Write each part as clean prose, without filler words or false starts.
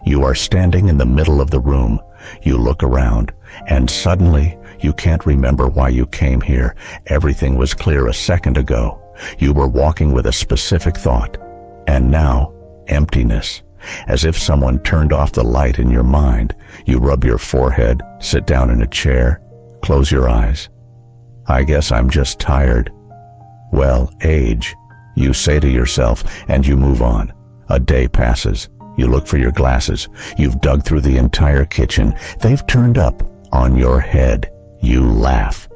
You are standing in the middle of the room. You look around, and suddenly you can't remember why you came here. Everything was clear a second ago. You were walking with a specific thought, and now, emptiness. As if someone turned off the light in your mind. You rub your forehead, sit down in a chair, close your eyes. I guess I'm just tired. Well, age, you say to yourself, and you move on. A day passes. You look for your glasses. You've dug through the entire kitchen. They've turned up on your head. You laugh.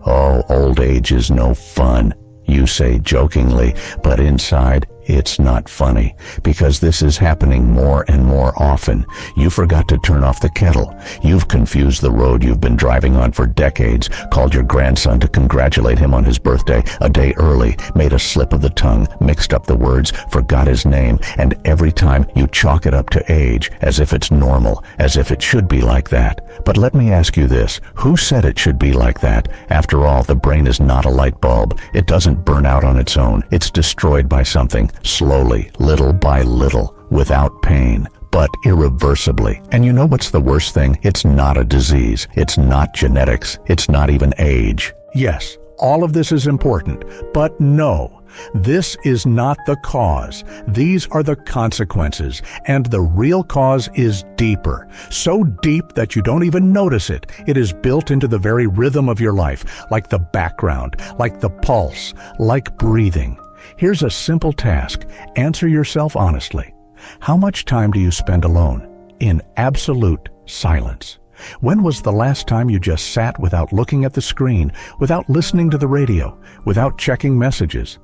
Oh, old age is no fun, you say jokingly, but inside, it's not funny, because this is happening more and more often. You forgot to turn off the kettle. You've confused the road you've been driving on for decades, called your grandson to congratulate him on his birthday a day early, made a slip of the tongue, mixed up the words, forgot his name, and every time you chalk it up to age, as if it's normal, as if it should be like that. But let me ask you this, who said it should be like that? After all, the brain is not a light bulb. It doesn't burn out on its own. It's destroyed by something. Slowly, little by little, without pain, but irreversibly. And you know what's the worst thing? It's not a disease. It's not genetics. It's not even age. Yes, all of this is important, but no, this is not the cause. These are the consequences, and the real cause is deeper. So deep that you don't even notice it. It is built into the very rhythm of your life, like the background, like the pulse, like breathing. Here's a simple task. Answer yourself honestly. How much time do you spend alone, in absolute silence? When was the last time you just sat without looking at the screen, without listening to the radio, without checking messages?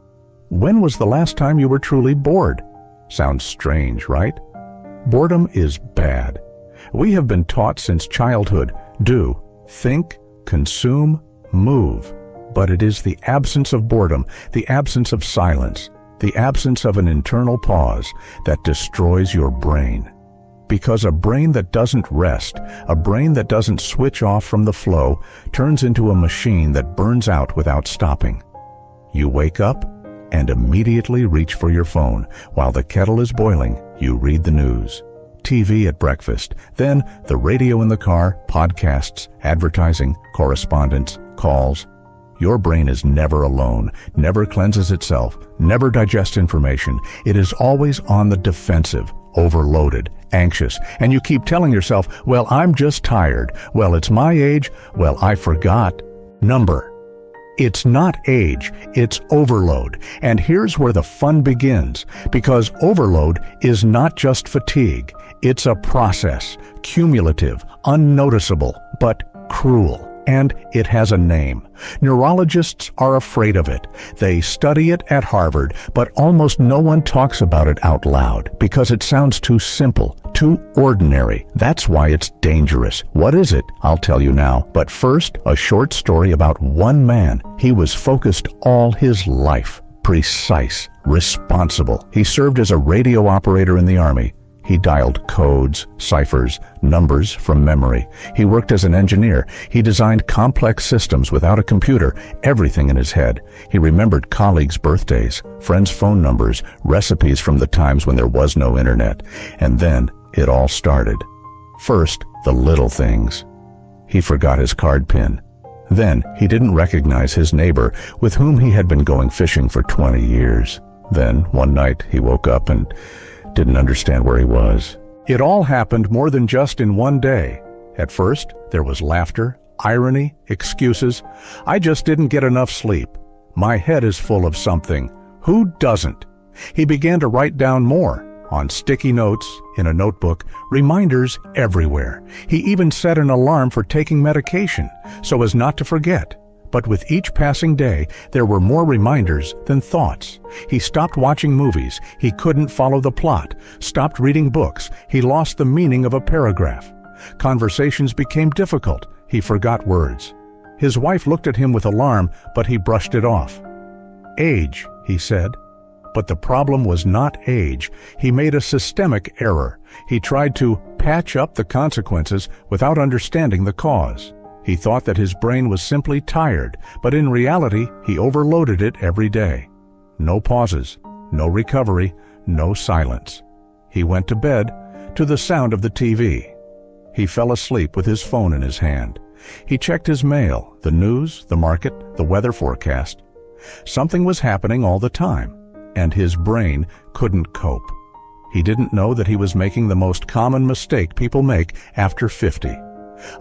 When was the last time you were truly bored? Sounds strange, right? Boredom is bad. We have been taught since childhood, do, think, consume, move. But it is the absence of boredom, the absence of silence, the absence of an internal pause that destroys your brain. Because a brain that doesn't rest, a brain that doesn't switch off from the flow, turns into a machine that burns out without stopping. You wake up and immediately reach for your phone. While the kettle is boiling, you read the news. TV at breakfast, then the radio in the car, podcasts, advertising, correspondence, calls. Your brain is never alone, never cleanses itself, never digests information. It is always on the defensive, overloaded, anxious, and you keep telling yourself, well, I'm just tired. Well, it's my age. Well, I forgot. Number. It's not age, it's overload. And here's where the fun begins, because overload is not just fatigue. It's a process, cumulative, unnoticeable, but cruel. And it has a name. Neurologists are afraid of it. They study it at Harvard, but almost no one talks about it out loud because it sounds too simple, too ordinary. That's why it's dangerous. What is it? I'll tell you now. But first, a short story about one man. He was focused all his life, precise, responsible. He served as a radio operator in the Army. He dialed codes, ciphers, numbers from memory. He worked as an engineer. He designed complex systems without a computer, everything in his head. He remembered colleagues' birthdays, friends' phone numbers, recipes from the times when there was no internet. And then it all started. First, the little things. He forgot his card pin. Then he didn't recognize his neighbor with whom he had been going fishing for 20 years. Then one night he woke up and didn't understand where he was. It all happened more than just in one day. At first, there was laughter, irony, excuses. I just didn't get enough sleep. My head is full of something. Who doesn't? He began to write down more, on sticky notes, in a notebook, reminders everywhere. He even set an alarm for taking medication, so as not to forget. But with each passing day, there were more reminders than thoughts. He stopped watching movies. He couldn't follow the plot. Stopped reading books. He lost the meaning of a paragraph. Conversations became difficult. He forgot words. His wife looked at him with alarm, but he brushed it off. Age, he said. But the problem was not age. He made a systemic error. He tried to patch up the consequences without understanding the cause. He thought that his brain was simply tired, but in reality, he overloaded it every day. No pauses, no recovery, no silence. He went to bed, to the sound of the TV. He fell asleep with his phone in his hand. He checked his mail, the news, the market, the weather forecast. Something was happening all the time, and his brain couldn't cope. He didn't know that he was making the most common mistake people make after 50.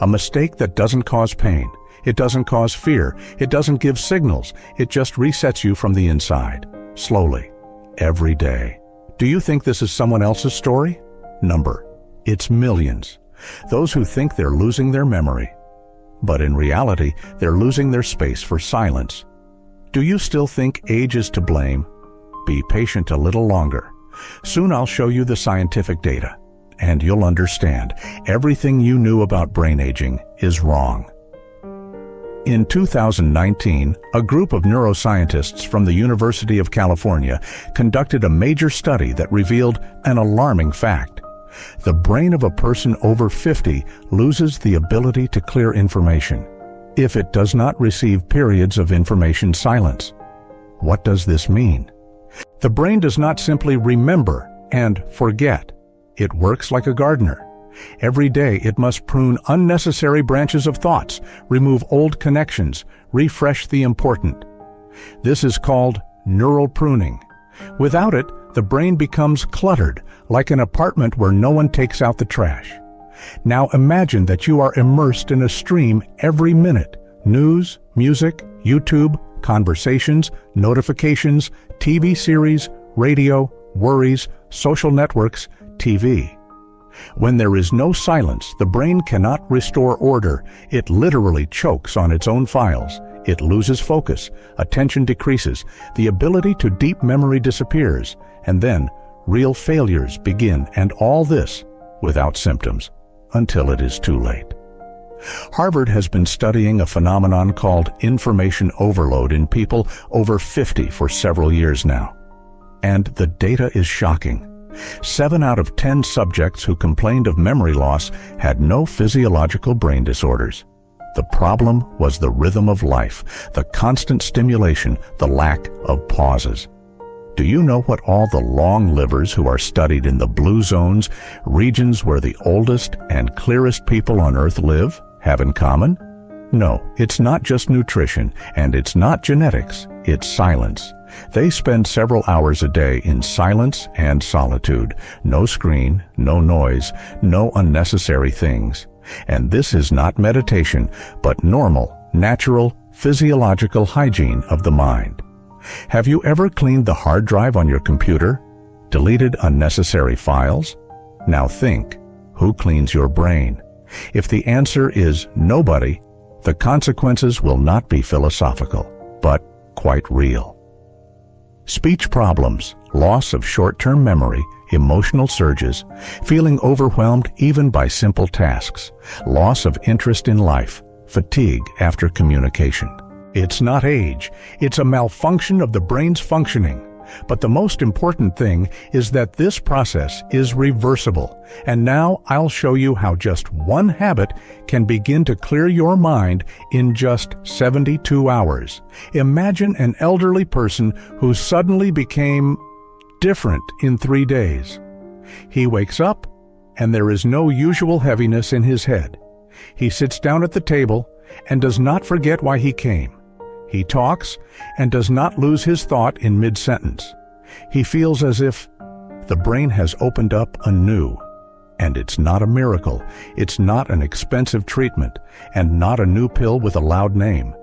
A mistake that doesn't cause pain. It doesn't cause fear. It doesn't give signals. It just resets you from the inside, slowly, every day. Do you think this is someone else's story? It's millions. Those who think they're losing their memory. But in reality, they're losing their space for silence. Do you still think age is to blame? Be patient a little longer. Soon I'll show you the scientific data, and you'll understand everything you knew about brain aging is wrong. In 2019, a group of neuroscientists from the University of California conducted a major study that revealed an alarming fact. The brain of a person over 50 loses the ability to clear information if it does not receive periods of information silence. What does this mean? The brain does not simply remember and forget. It works like a gardener. Every day it must prune unnecessary branches of thoughts, remove old connections, refresh the important. This is called neural pruning. Without it, the brain becomes cluttered, like an apartment where no one takes out the trash. Now imagine that you are immersed in a stream every minute. News, music, YouTube, conversations, notifications, TV series, radio, worries, social networks, TV. When there is no silence, the brain cannot restore order. It literally chokes on its own files. It loses focus, attention decreases, the ability to deep memory disappears, and then real failures begin, and all this without symptoms, until it is too late. Harvard has been studying a phenomenon called information overload in people over 50 for several years now. And the data is shocking. 7 out of 10 subjects who complained of memory loss had no physiological brain disorders. The problem was the rhythm of life, the constant stimulation, the lack of pauses. Do you know what all the long livers who are studied in the blue zones, regions where the oldest and clearest people on Earth live, have in common? No, it's not just nutrition, and it's not genetics, it's silence. They spend several hours a day in silence and solitude. No screen, no noise, no unnecessary things. And this is not meditation, but normal, natural, physiological hygiene of the mind. Have you ever cleaned the hard drive on your computer? Deleted unnecessary files? Now think, who cleans your brain? If the answer is nobody, the consequences will not be philosophical, but quite real. Speech problems, loss of short-term memory, emotional surges, feeling overwhelmed even by simple tasks, loss of interest in life, fatigue after communication. It's not age, it's a malfunction of the brain's functioning. But the most important thing is that this process is reversible. And now I'll show you how just one habit can begin to clear your mind in just 72 hours. Imagine an elderly person who suddenly became different in 3 days. He wakes up, and there is no usual heaviness in his head. He sits down at the table and does not forget why he came. He talks and does not lose his thought in mid-sentence. He feels as if the brain has opened up anew. And it's not a miracle. It's not an expensive treatment, and not a new pill with a loud name.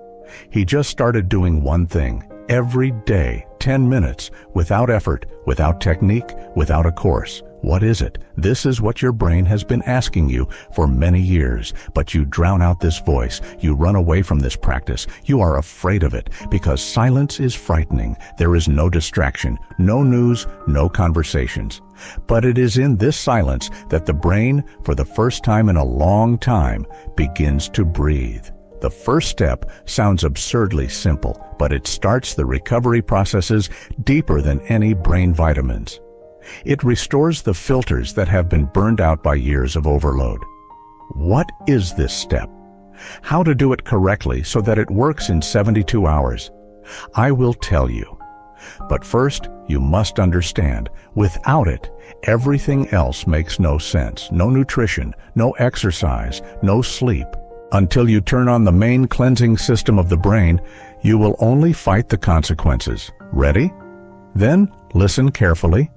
He just started doing one thing every day, 10 minutes, without effort, without technique, without a course. What is it? This is what your brain has been asking you for many years, but you drown out this voice. You run away from this practice. You are afraid of it because silence is frightening. There is no distraction, no news, no conversations. But it is in this silence that the brain, for the first time in a long time, begins to breathe. The first step sounds absurdly simple, but it starts the recovery processes deeper than any brain vitamins. It restores the filters that have been burned out by years of overload. What is this step? How to do it correctly so that it works in 72 hours? I will tell you. But first, You must understand, without it, everything else makes no sense. No nutrition, no exercise, no sleep. Until you turn on the main cleansing system of the brain, you will only fight the consequences. Ready? Then listen carefully.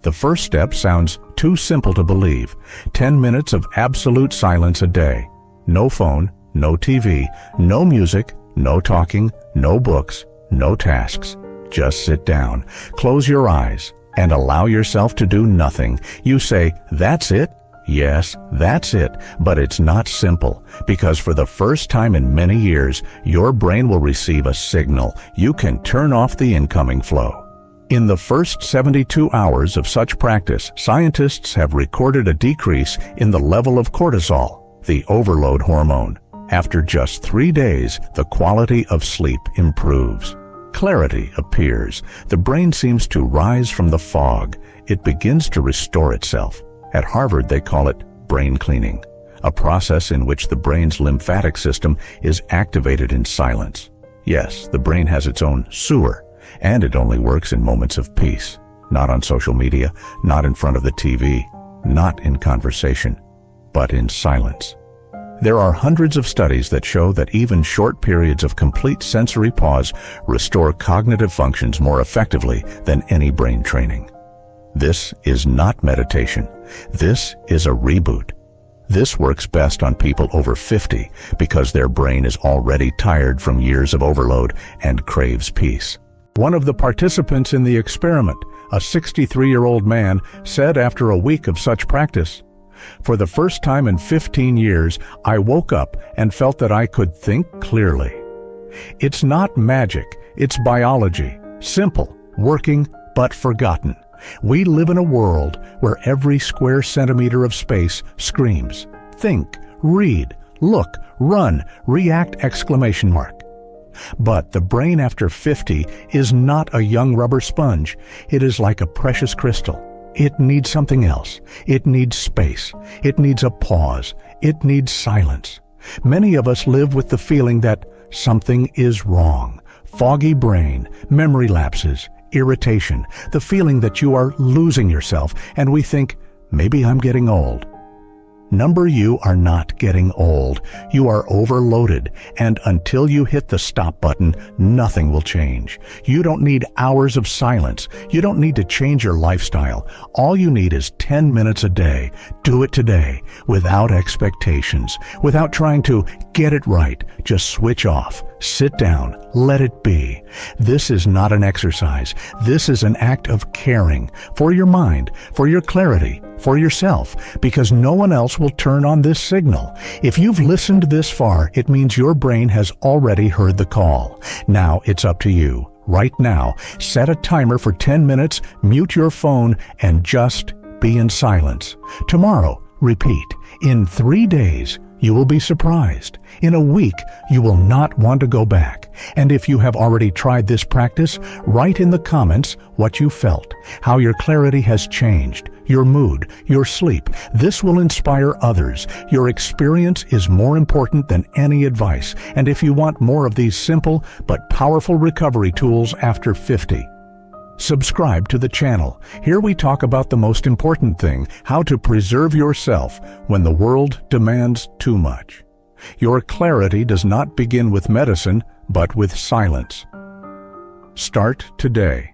The first step sounds too simple to believe. 10 minutes of absolute silence a day. No phone, no TV, no music, no talking, no books, no tasks. Just sit down, close your eyes, and allow yourself to do nothing. You say, "That's it?" Yes, that's it, but it's not simple, because for the first time in many years, your brain will receive a signal. You can turn off the incoming flow. In the first 72 hours of such practice, scientists have recorded a decrease in the level of cortisol, the overload hormone. After just 3 days, the quality of sleep improves. Clarity appears. The brain seems to rise from the fog. It begins to restore itself. At Harvard, they call it brain cleaning, a process in which the brain's lymphatic system is activated in silence. Yes, the brain has its own sewer, and it only works in moments of peace. Not on social media, not in front of the TV, not in conversation, but in silence. There are hundreds of studies that show that even short periods of complete sensory pause restore cognitive functions more effectively than any brain training. This is not meditation. This is a reboot. This works best on people over 50 because their brain is already tired from years of overload and craves peace. One of the participants in the experiment, a 63-year-old man, said after a week of such practice, "For the first time in 15 years, I woke up and felt that I could think clearly." It's not magic, it's biology. Simple, working, but forgotten. We live in a world where every square centimeter of space screams, think, read, look, run, react, exclamation mark. But the brain after 50 is not a young rubber sponge. It is like a precious crystal. It needs something else. It needs space. It needs a pause. It needs silence. Many of us live with the feeling that something is wrong. Foggy brain, memory lapses, irritation, the feeling that you are losing yourself, and we think, maybe I'm getting old. You are not getting old. You are overloaded, and until you hit the stop button, nothing will change. You don't need hours of silence. You don't need to change your lifestyle. All you need is 10 minutes a day. Do it today, without expectations, without trying to get it right. Just switch off. Sit down. Let it be. This is not an exercise. This is an act of caring for your mind, for your clarity, for yourself, because no one else will turn on this signal. If you've listened this far, it means your brain has already heard the call. Now it's up to you. Right now, set a timer for 10 minutes, mute your phone, and just be in silence. Tomorrow, repeat. In 3 days, you will be surprised. In a week, you will not want to go back. And if you have already tried this practice, write in the comments what you felt, how your clarity has changed, your mood, your sleep. This will inspire others. Your experience is more important than any advice. And if you want more of these simple but powerful recovery tools after 50, subscribe to the channel. Here we talk about the most important thing, how to preserve yourself when the world demands too much. Your clarity does not begin with medicine, but with silence. Start today.